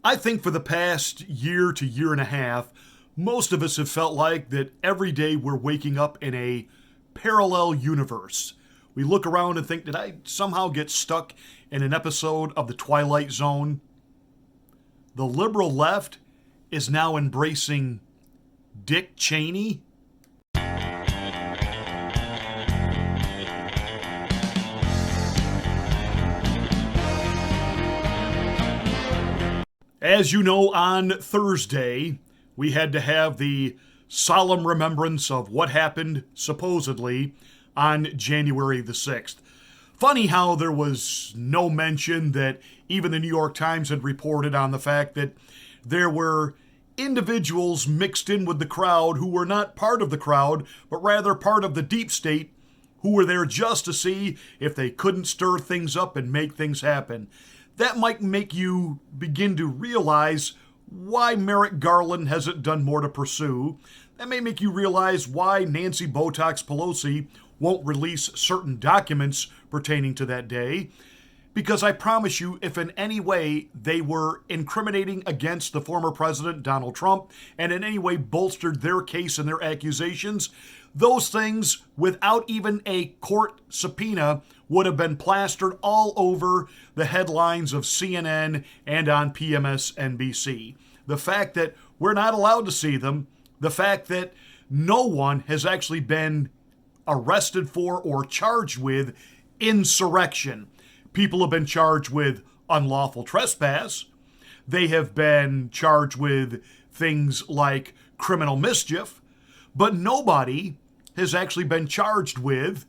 I think for the past year to year and a half, most of us have felt like that every day we're waking up in a parallel universe. We look around and think, did I somehow get stuck in an episode of The Twilight Zone? The liberal left is now embracing Dick Cheney. As you know, on Thursday, we had to have the solemn remembrance of what happened, supposedly, on January the 6th. Funny how there was no mention that even the New York Times had reported on the fact that there were individuals mixed in with the crowd who were not part of the crowd, but rather part of the deep state, who were there just to see if they couldn't stir things up and make things happen. That might make you begin to realize why Merrick Garland hasn't done more to pursue. That may make you realize why Nancy Botox Pelosi won't release certain documents pertaining to that day. Because I promise you, if in any way they were incriminating against the former president, Donald Trump, and in any way bolstered their case and their accusations, those things, without even a court subpoena, would have been plastered all over the headlines of CNN and on PMSNBC. The fact that we're not allowed to see them, the fact that no one has actually been arrested for or charged with insurrection. People have been charged with unlawful trespass. They have been charged with things like criminal mischief, but nobody has actually been charged with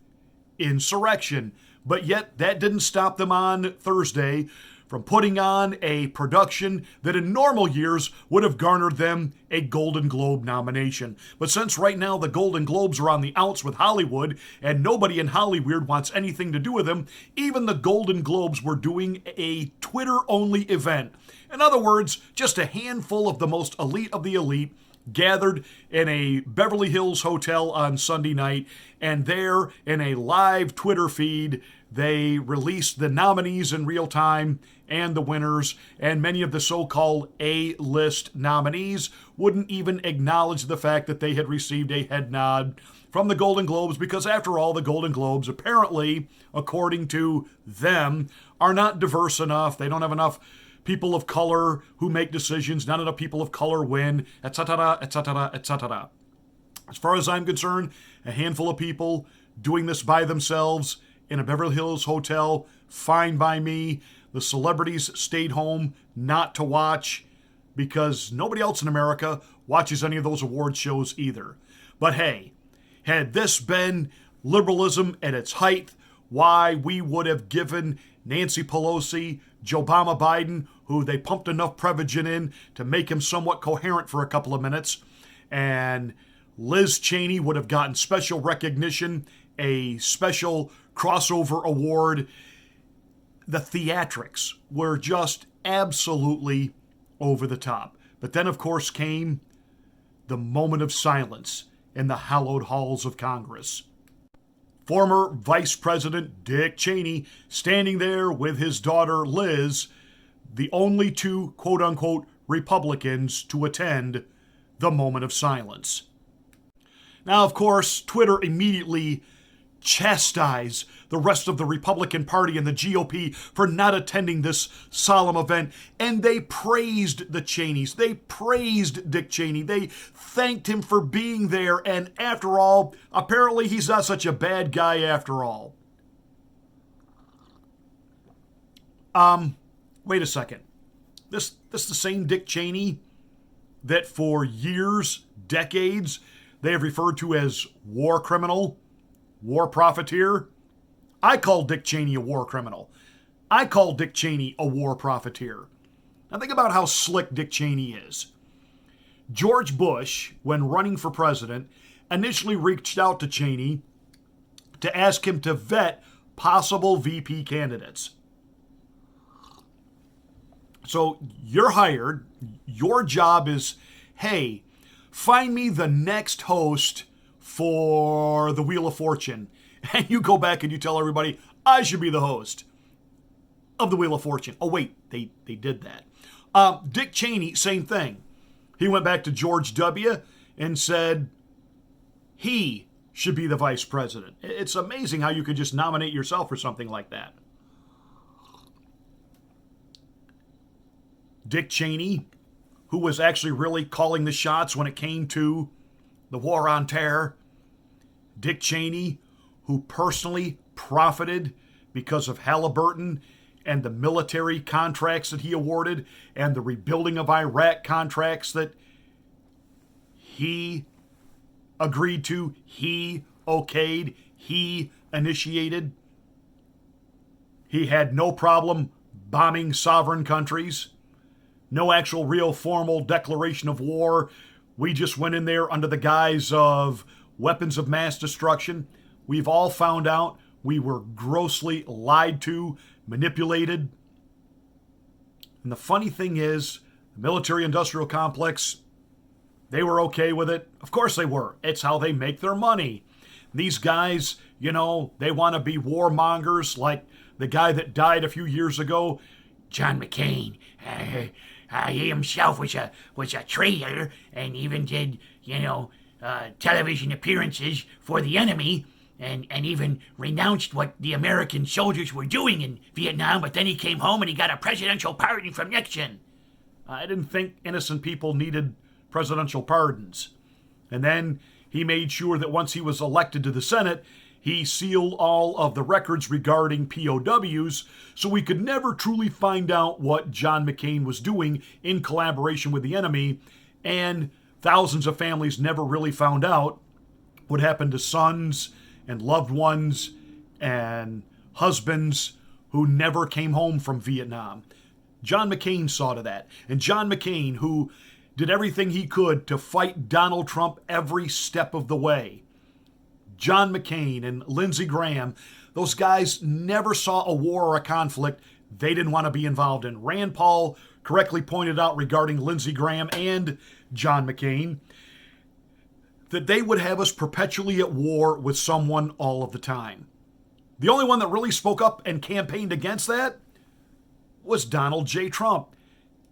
insurrection. But yet that didn't stop them on Thursday from putting on a production that in normal years would have garnered them a Golden Globe nomination. But since right now the Golden Globes are on the outs with Hollywood and nobody in Hollywood wants anything to do with them, even the Golden Globes were doing a Twitter-only event. In other words, just a handful of the most elite of the elite gathered in a Beverly Hills hotel on Sunday night, and there in a live Twitter feed, they released the nominees in real time and the winners, and many of the so-called A-list nominees wouldn't even acknowledge the fact that they had received a head nod from the Golden Globes, because after all, the Golden Globes apparently, according to them, are not diverse enough. They don't have enough people of color who make decisions, not enough people of color win, etc., etc., etc. As far as I'm concerned, a handful of people doing this by themselves in a Beverly Hills hotel, fine by me. The celebrities stayed home not to watch because nobody else in America watches any of those award shows either. But hey, had this been liberalism at its height, why we would have given Nancy Pelosi, Joe Obama Biden, who they pumped enough Prevagen in to make him somewhat coherent for a couple of minutes, and Liz Cheney would have gotten special recognition, a special crossover award. The theatrics were just absolutely over the top. But then, of course, came the moment of silence in the hallowed halls of Congress. Former Vice President Dick Cheney standing there with his daughter Liz, the only two quote-unquote Republicans to attend the moment of silence. Now, of course, Twitter immediately chastised the rest of the Republican Party and the GOP for not attending this solemn event, and they praised the Cheneys. They praised Dick Cheney. They thanked him for being there, and after all, apparently he's not such a bad guy after all. Wait a second. This the same Dick Cheney that for years, decades, they have referred to as war criminal, war profiteer? I call Dick Cheney a war criminal. I call Dick Cheney a war profiteer. Now think about how slick Dick Cheney is. George Bush, when running for president, initially reached out to Cheney to ask him to vet possible VP candidates. So you're hired. Your job is, hey, find me the next host for the Wheel of Fortune. And you go back and you tell everybody, I should be the host of the Wheel of Fortune. Oh, wait, they did that. Dick Cheney, same thing. He went back to George W. and said he should be the vice president. It's amazing how you could just nominate yourself for something like that. Dick Cheney, who was actually really calling the shots when it came to the war on terror. Dick Cheney, who personally profited because of Halliburton and the military contracts that he awarded and the rebuilding of Iraq contracts that he agreed to, he okayed, he initiated. He had no problem bombing sovereign countries. No actual real formal declaration of war. We just went in there under the guise of weapons of mass destruction. We've all found out we were grossly lied to, manipulated. And the funny thing is, the military-industrial complex, they were okay with it. Of course they were. It's how they make their money. These guys, they want to be warmongers like the guy that died a few years ago, John McCain. He himself was a traitor and even did, television appearances for the enemy and even renounced what the American soldiers were doing in Vietnam, but then he came home and he got a presidential pardon from Nixon. I didn't think innocent people needed presidential pardons. And then he made sure that once he was elected to the Senate, he sealed all of the records regarding POWs, so we could never truly find out what John McCain was doing in collaboration with the enemy, and thousands of families never really found out what happened to sons and loved ones and husbands who never came home from Vietnam. John McCain saw to that. And John McCain, who did everything he could to fight Donald Trump every step of the way. John McCain and Lindsey Graham, those guys never saw a war or a conflict they didn't want to be involved in. Rand Paul correctly pointed out regarding Lindsey Graham and John McCain that they would have us perpetually at war with someone all of the time. The only one that really spoke up and campaigned against that was Donald J. Trump.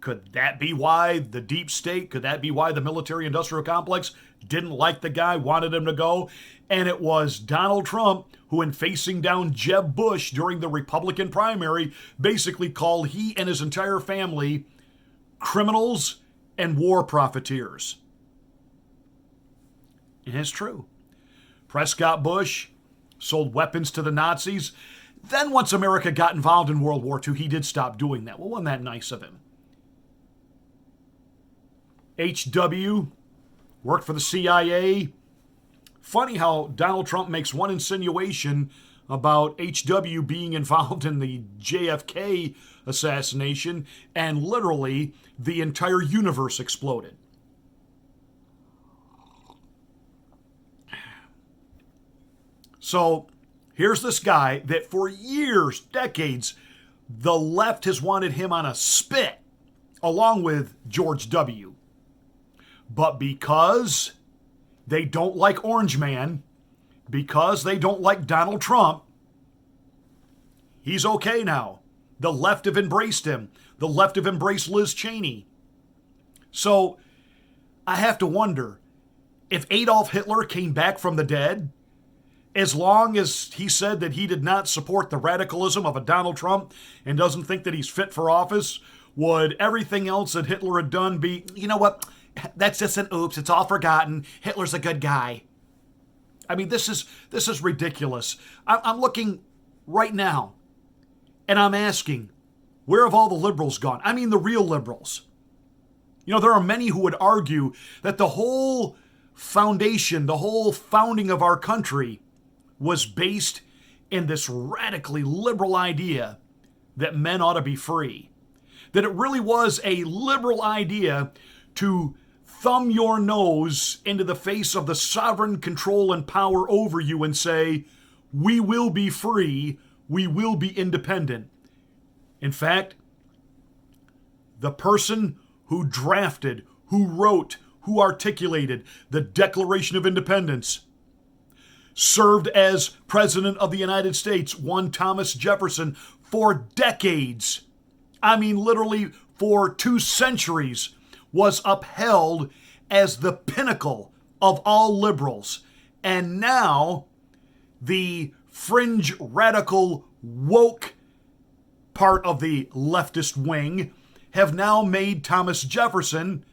Could that be why the deep state, could that be why the military-industrial complex didn't like the guy, wanted him to go? And it was Donald Trump who, in facing down Jeb Bush during the Republican primary, basically called he and his entire family criminals and war profiteers. And it's true. Prescott Bush sold weapons to the Nazis. Then once America got involved in World War II, he did stop doing that. Well, wasn't that nice of him? H.W. worked for the CIA. Funny how Donald Trump makes one insinuation about H.W. being involved in the JFK assassination, and literally the entire universe exploded. So here's this guy that for years, decades, the left has wanted him on a spit, along with George W. But because they don't like Orange Man, because they don't like Donald Trump, he's okay now. The left have embraced him. The left have embraced Liz Cheney. So I have to wonder, if Adolf Hitler came back from the dead, as long as he said that he did not support the radicalism of a Donald Trump and doesn't think that he's fit for office, would everything else that Hitler had done be, you know what, that's just an oops, it's all forgotten, Hitler's a good guy? I mean, this is ridiculous. I'm looking right now, and I'm asking, where have all the liberals gone? I mean, the real liberals. There are many who would argue that the whole foundation, the whole founding of our country was based in this radically liberal idea that men ought to be free. That it really was a liberal idea to thumb your nose into the face of the sovereign control and power over you and say, we will be free, we will be independent. In fact, the person who drafted, who wrote, who articulated the Declaration of Independence served as President of the United States, one Thomas Jefferson, for decades. I mean, literally for 2 centuries was upheld as the pinnacle of all liberals. And now the fringe, radical, woke part of the leftist wing have now made Thomas Jefferson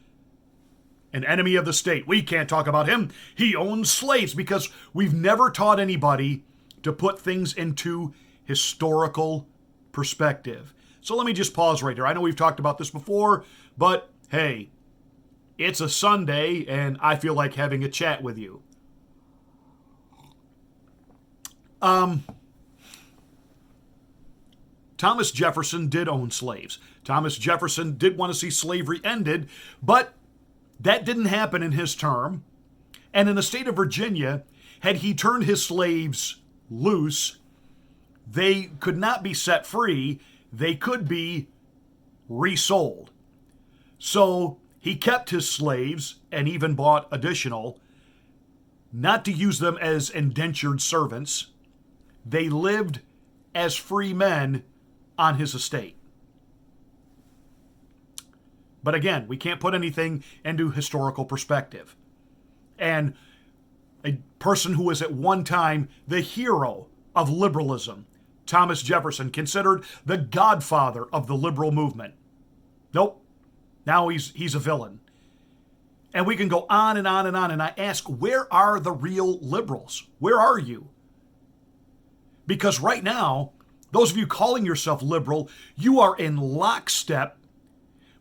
an enemy of the state. We can't talk about him. He owned slaves, because we've never taught anybody to put things into historical perspective. So let me just pause right there. I know we've talked about this before, but hey, it's a Sunday and I feel like having a chat with you. Thomas Jefferson did own slaves. Thomas Jefferson did want to see slavery ended, but that didn't happen in his term. And in the state of Virginia, had he turned his slaves loose, they could not be set free. They could be resold. So he kept his slaves and even bought additional, not to use them as indentured servants. They lived as free men on his estate. But again, we can't put anything into historical perspective. And a person who was at one time the hero of liberalism, Thomas Jefferson, considered the godfather of the liberal movement. Nope. Now he's a villain. And we can go on and on and on. And I ask, where are the real liberals? Where are you? Because right now, those of you calling yourself liberal, you are in lockstep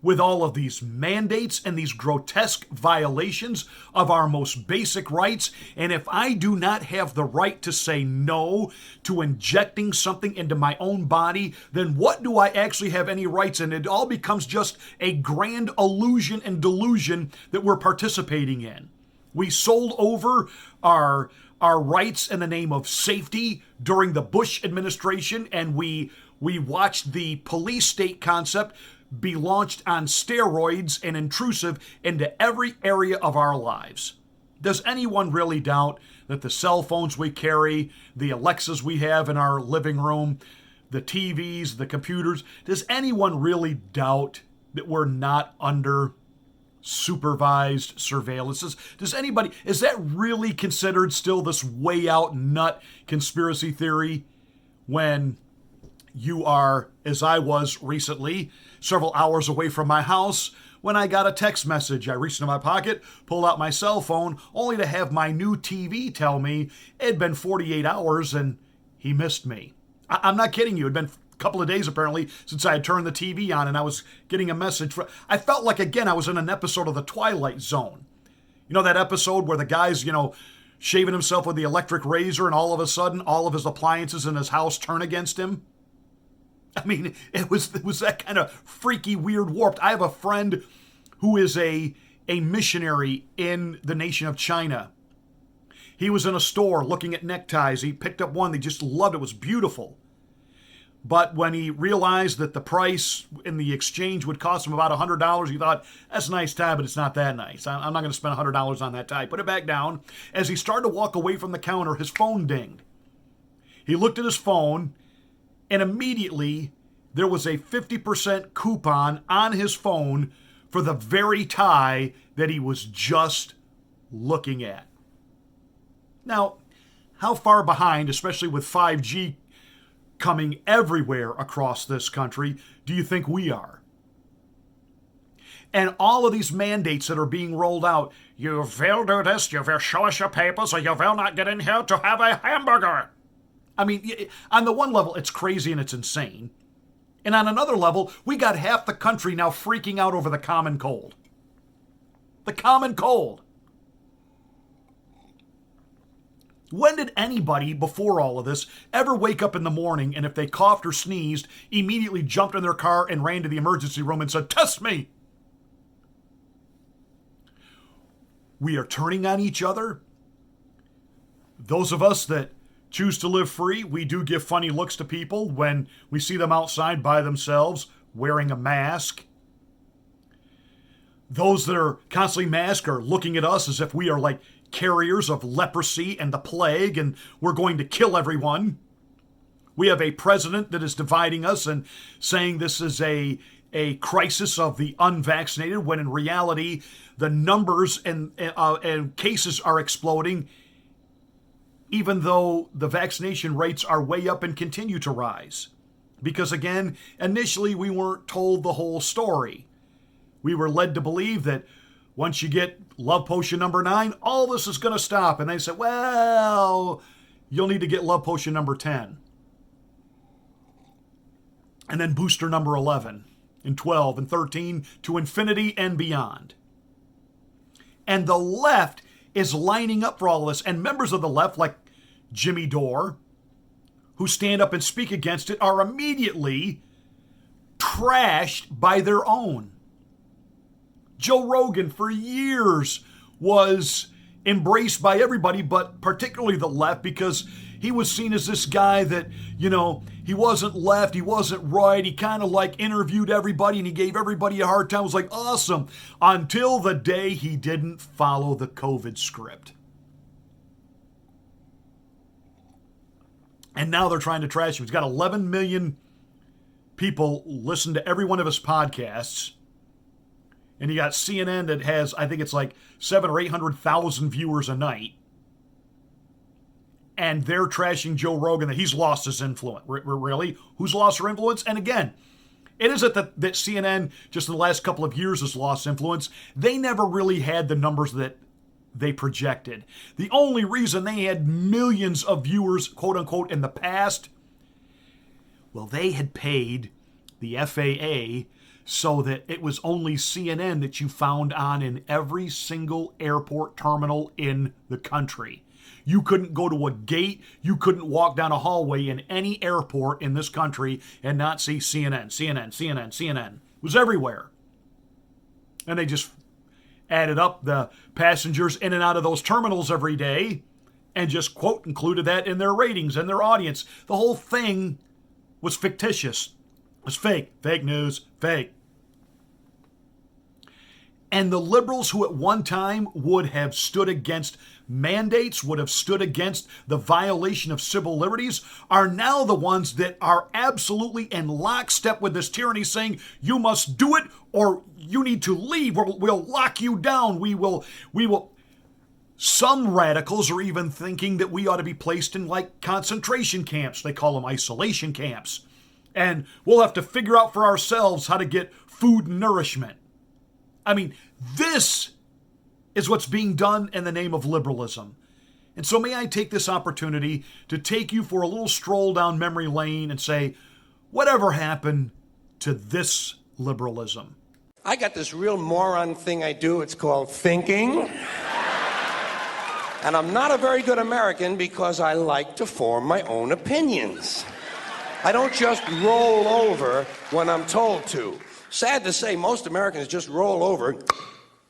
with all of these mandates and these grotesque violations of our most basic rights. And if I do not have the right to say no to injecting something into my own body, then what do I actually have any rights in? It all becomes just a grand illusion and delusion that we're participating in. We sold over our rights in the name of safety during the Bush administration, and we watched the police state concept be launched on steroids and intrusive into every area of our lives. Does anyone really doubt that the cell phones we carry, the Alexas we have in our living room, the TVs, the computers, does anyone really doubt that we're not under supervised surveillance? Does anybody, is that really considered still this way out nut conspiracy theory when you are, as I was recently, several hours away from my house, when I got a text message? I reached into my pocket, pulled out my cell phone, only to have my new TV tell me it had been 48 hours and he missed me. I'm not kidding you. It had been a couple of days, apparently, since I had turned the TV on, and I was getting a message. I felt like, again, I was in an episode of The Twilight Zone. You know that episode where the guy's, shaving himself with the electric razor, and all of a sudden, all of his appliances in his house turn against him? I mean, it was that kind of freaky, weird, warped. I have a friend who is a missionary in the nation of China. He was in a store looking at neckties. He picked up one. They just loved it. It was beautiful. But when he realized that the price in the exchange would cost him about $100, he thought, that's a nice tie, but it's not that nice. I'm not going to spend $100 on that tie. Put it back down. As he started to walk away from the counter, his phone dinged. He looked at his phone, and immediately there was a 50% coupon on his phone for the very tie that he was just looking at. Now, how far behind, especially with 5G coming everywhere across this country, do you think we are? And all of these mandates that are being rolled out, you will do this, you will show us your papers, or you will not get in here to have a hamburger. I mean, on the one level, it's crazy and it's insane. And on another level, we got half the country now freaking out over the common cold. The common cold. When did anybody, before all of this, ever wake up in the morning and if they coughed or sneezed, immediately jumped in their car and ran to the emergency room and said, "Test me"? We are turning on each other. Those of us that choose to live free, we do give funny looks to people when we see them outside by themselves wearing a mask. Those that are constantly masked are looking at us as if we are like carriers of leprosy and the plague and we're going to kill everyone. We have a president that is dividing us and saying this is a a crisis of the unvaccinated, when in reality the numbers and cases are exploding, even though the vaccination rates are way up and continue to rise. Because again, initially we weren't told the whole story. We were led to believe that once you get love potion number 9, all this is going to stop. And they said, well, you'll need to get love potion number 10. And then booster number 11 and 12 and 13 to infinity and beyond. And the left is lining up for all this. And members of the left, like Jimmy Dore, who stand up and speak against it, are immediately trashed by their own. Joe Rogan, for years, was embraced by everybody, but particularly the left, because he was seen as this guy that, he wasn't left, he wasn't right, he kind of like interviewed everybody and he gave everybody a hard time. It was like, awesome, until the day he didn't follow the COVID script. And now they're trying to trash him. He's got 11 million people listen to every one of his podcasts. And you got CNN that has, I think it's like 700,000 or 800,000 viewers a night. And they're trashing Joe Rogan that he's lost his influence. Really? Who's lost their influence? And again, it isn't that CNN just in the last couple of years has lost influence. They never really had the numbers that they projected. The only reason they had millions of viewers, quote unquote, in the past, well, they had paid the FAA so that it was only CNN that you found on in every single airport terminal in the country. You couldn't go to a gate, you couldn't walk down a hallway in any airport in this country and not see CNN, CNN, CNN, CNN. It was everywhere. And they just added up the passengers in and out of those terminals every day and just, quote, included that in their ratings and their audience. The whole thing was fictitious. It was fake. Fake news. Fake. And the liberals who at one time would have stood against mandates, would have stood against the violation of civil liberties, are now the ones that are absolutely in lockstep with this tyranny, saying you must do it or you need to leave, or we'll lock you down. We will. Some radicals are even thinking that we ought to be placed in like concentration camps. They call them isolation camps. And we'll have to figure out for ourselves how to get food and nourishment. I mean, this is what's being done in the name of liberalism. And so may I take this opportunity to take you for a little stroll down memory lane and say, whatever happened to this liberalism? I got this real moron thing I do. It's called thinking. And I'm not a very good American because I like to form my own opinions. I don't just roll over when I'm told to. Sad to say, most Americans just roll over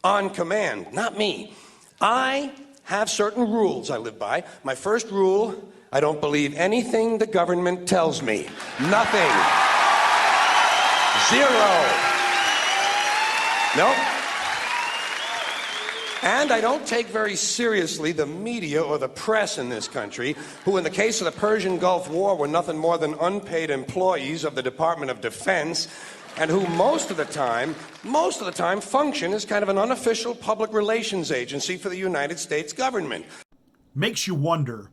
on command. Not me. I have certain rules I live by. My first rule, I don't believe anything the government tells me. Nothing. Zero. Nope. And I don't take very seriously the media or the press in this country, who in the case of the Persian Gulf War were nothing more than unpaid employees of the Department of Defense, and who most of the time function as kind of an unofficial public relations agency for the United States government. Makes you wonder,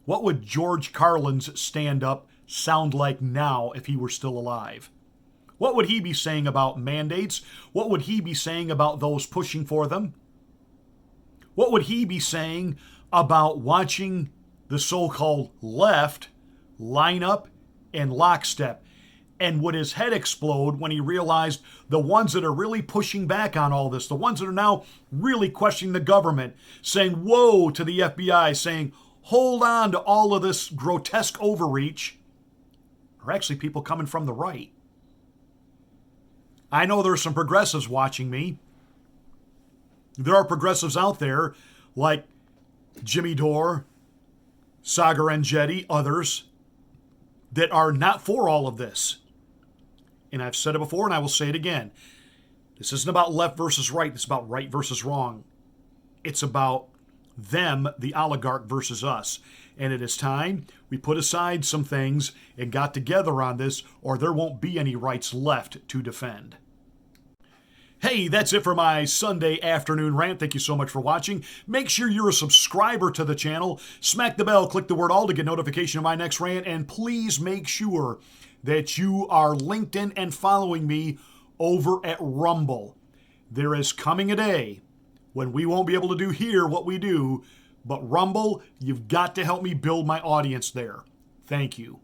what would George Carlin's stand-up sound like now if he were still alive? What would he be saying about mandates? What would he be saying about those pushing for them? What would he be saying about watching the so-called left line up in lockstep? And would his head explode when he realized the ones that are really pushing back on all this, the ones that are now really questioning the government, saying whoa to the FBI, saying hold on to all of this grotesque overreach, are actually people coming from the right. I know there are some progressives watching me. There are progressives out there like Jimmy Dore, Sagar Enjeti, others, that are not for all of this. And I've said it before and I will say it again. This isn't about left versus right. It's about right versus wrong. It's about them, the oligarch versus us. And it is time we put aside some things and got together on this, or there won't be any rights left to defend. Hey, that's it for my Sunday afternoon rant. Thank you so much for watching. Make sure you're a subscriber to the channel. Smack the bell, click the word all to get notification of my next rant, and please make sure that you are linked in and following me over at Rumble. There is coming a day when we won't be able to do here what we do, but Rumble, you've got to help me build my audience there. Thank you.